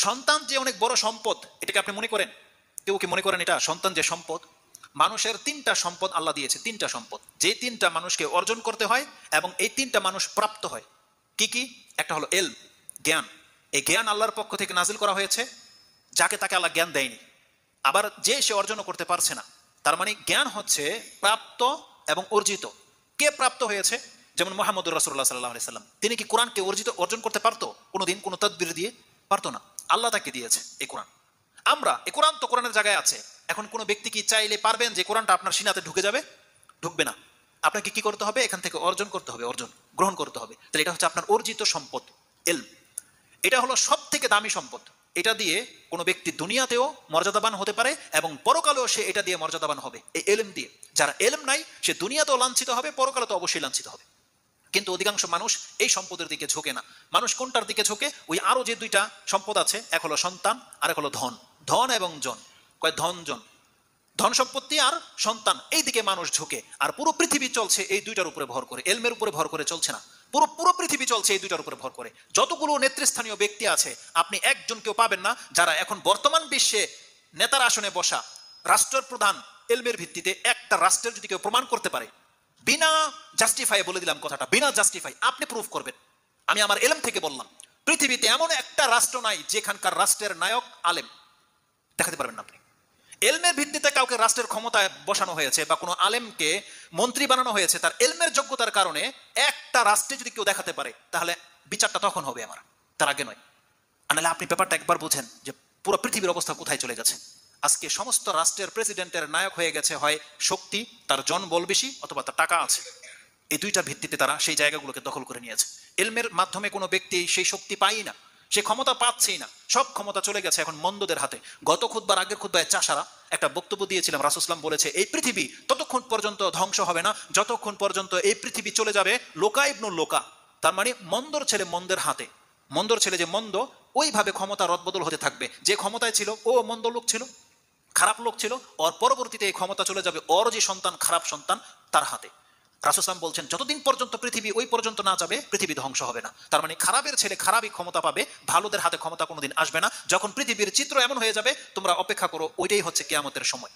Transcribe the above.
সন্তান যে অনেক বড় সম্পদ, এটাকে আপনি মনে করেন? কেউ কি মনে করেন এটা সন্তান যে সম্পদ? মানুষের তিনটা সম্পদ আল্লাহ দিয়েছে, তিনটা সম্পদ, যে তিনটা মানুষকে অর্জন করতে হয় এবং এই তিনটা মানুষ প্রাপ্ত হয়। কি কি? একটা হলো এলম, জ্ঞান। এই জ্ঞান আল্লাহর পক্ষ থেকে নাজিল করা হয়েছে, যাকে তাকে আল্লাহ জ্ঞান দেয়নি। আবার যে সে অর্জনও করতে পারছে না, তার মানে জ্ঞান হচ্ছে প্রাপ্ত এবং অর্জিত। কে প্রাপ্ত হয়েছে? যেমন মুহাম্মদুর রাসূলুল্লাহ সাল্লাল্লাহু আলাইহি সাল্লাম, তিনি কি কোরআনকে অর্জন করতে পারতো কোনোদিন কোনো তাদবির দিয়ে? পারতো না। আল্লাহ তাকে দিয়েছে এই কোরআন। আমরা এই কোরআন তো কোরআনের জায়গায় আছে। এখন কোনো ব্যক্তি কি চাইলে পারবেন যে কোরআনটা আপনার সিনাতে ঢুকে যাবে? ঢুকবে না। আপনাকে কি করতে হবে? এখান থেকে অর্জন করতে হবে, অর্জন গ্রহণ করতে হবে। তাহলে এটা হচ্ছে আপনার অর্জিত সম্পদ, এলম। এটা হলো সব থেকে দামি সম্পদ। এটা দিয়ে কোনো ব্যক্তি দুনিয়াতেও মর্যাদাবান হতে পারে এবং পরকালেও সে এটা দিয়ে মর্যাদাবান হবে, এই এলম দিয়ে। যারা এলম নাই সে দুনিয়াতেও লাঞ্ছিত হবে, পরকালে তো অবশ্যই লাঞ্ছিত হবে। কিন্তু অধিকাংশ মানুষ এই সম্পদের দিকে ঝোঁকে না। মানুষ কোনটার দিকে ঝোঁকে? ওই আরো যে দুইটা সম্পদ আছে, এক হলো সন্তান আর এক হলো ধন। ধন এবং জন, কয় ধন জন, ধন সম্পত্তি আর সন্তান, এই দিকে মানুষ ঝুঁকে। আর পুরো পৃথিবী চলছে এই দুইটার উপরে ভর করে, এলমের উপরে ভর করে চলছে না। পুরো পুরো পৃথিবী চলছে এই দুইটার উপরে ভর করে। যতগুলো নেতৃস্থানীয় ব্যক্তি আছে, আপনি একজনকেও পাবেন না যারা এখন বর্তমান বিশ্বে নেতার আসনে বসা, রাষ্ট্রের প্রধান, এলমের ভিত্তিতে একটা রাষ্ট্রের যদি কেউ প্রমাণ করতে পারে, বিনা জাস্টিফাই, বলে দিলাম কথাটা, বিনা জাস্টিফাই আপনি প্রুফ করবেন। আমি আমার এলম থেকে বললাম, পৃথিবীতে এমন একটা রাষ্ট্র নাই যেখানকার রাষ্ট্রের নায়ক আলেম। দেখাতে পারবেন না আপনি। এলমের ভিত্তিতে কাউকে রাষ্ট্রের ক্ষমতায় বসানো হয়েছে বা কোনো আলেমকে মন্ত্রী বানানো হয়েছে তার এলমের যোগ্যতার কারণে, একটা রাষ্ট্রে যদি কেউ দেখাতে পারে তাহলে বিচারটা তখন হবে আমার, তার আগে নয়। আনালে আপনি ব্যাপারটা একবার বুঝেন যে পুরো পৃথিবীর অবস্থা কোথায় চলে গেছে। আজকে সমস্ত রাষ্ট্রের প্রেসিডেন্টের নায়ক হয়ে গেছে হয় শক্তি, তার জনবল বেশি, অথবা তার টাকা আছে। এই দুইটার ভিত্তিতে তারা সেই জায়গাগুলোকে দখল করে নিয়েছে। এলমের মাধ্যমে কোনো ব্যক্তি সেই শক্তি পাই না, সে ক্ষমতা পাচ্ছেই না। সব ক্ষমতা চলে গেছে এখন মন্দদের হাতে। গত খুতবার আগের খুতবায় চাষারা একটা বক্তব্য দিয়েছিলাম, রাসূল সাল্লাল্লাহু আলাইহি ওয়াসাল্লাম বলেছে এই পৃথিবী ততক্ষণ পর্যন্ত ধ্বংস হবে না যতক্ষণ পর্যন্ত এই পৃথিবী চলে যাবে লোকা ইবনুল লোকা, তার মানে মন্দর ছেলে মন্দের হাতে। মন্দর ছেলে যে মন্দ, ওইভাবে ক্ষমতা রদবদল হতে থাকবে। যে ক্ষমতায় ছিল ও মন্দ লোক ছিল, খারাপ লোক ছিল, ওর পরবর্তীতে এই ক্ষমতা চলে যাবে ওর যে সন্তান, খারাপ সন্তান, তার হাতে। রাসূল সাল্লাল্লাহু আলাইহি ওয়াসাল্লাম বলছেন যতদিন পর্যন্ত পৃথিবী ওই পর্যন্ত না যাবে পৃথিবী ধ্বংস হবে না। তার মানে খারাপের ছেলে খারাপই ক্ষমতা পাবে, ভালোদের হাতে ক্ষমতা কোনোদিন আসবে না। যখন পৃথিবীর চিত্র এমন হয়ে যাবে, তোমরা অপেক্ষা করো, ওইটাই হচ্ছে কিয়ামতের সময়।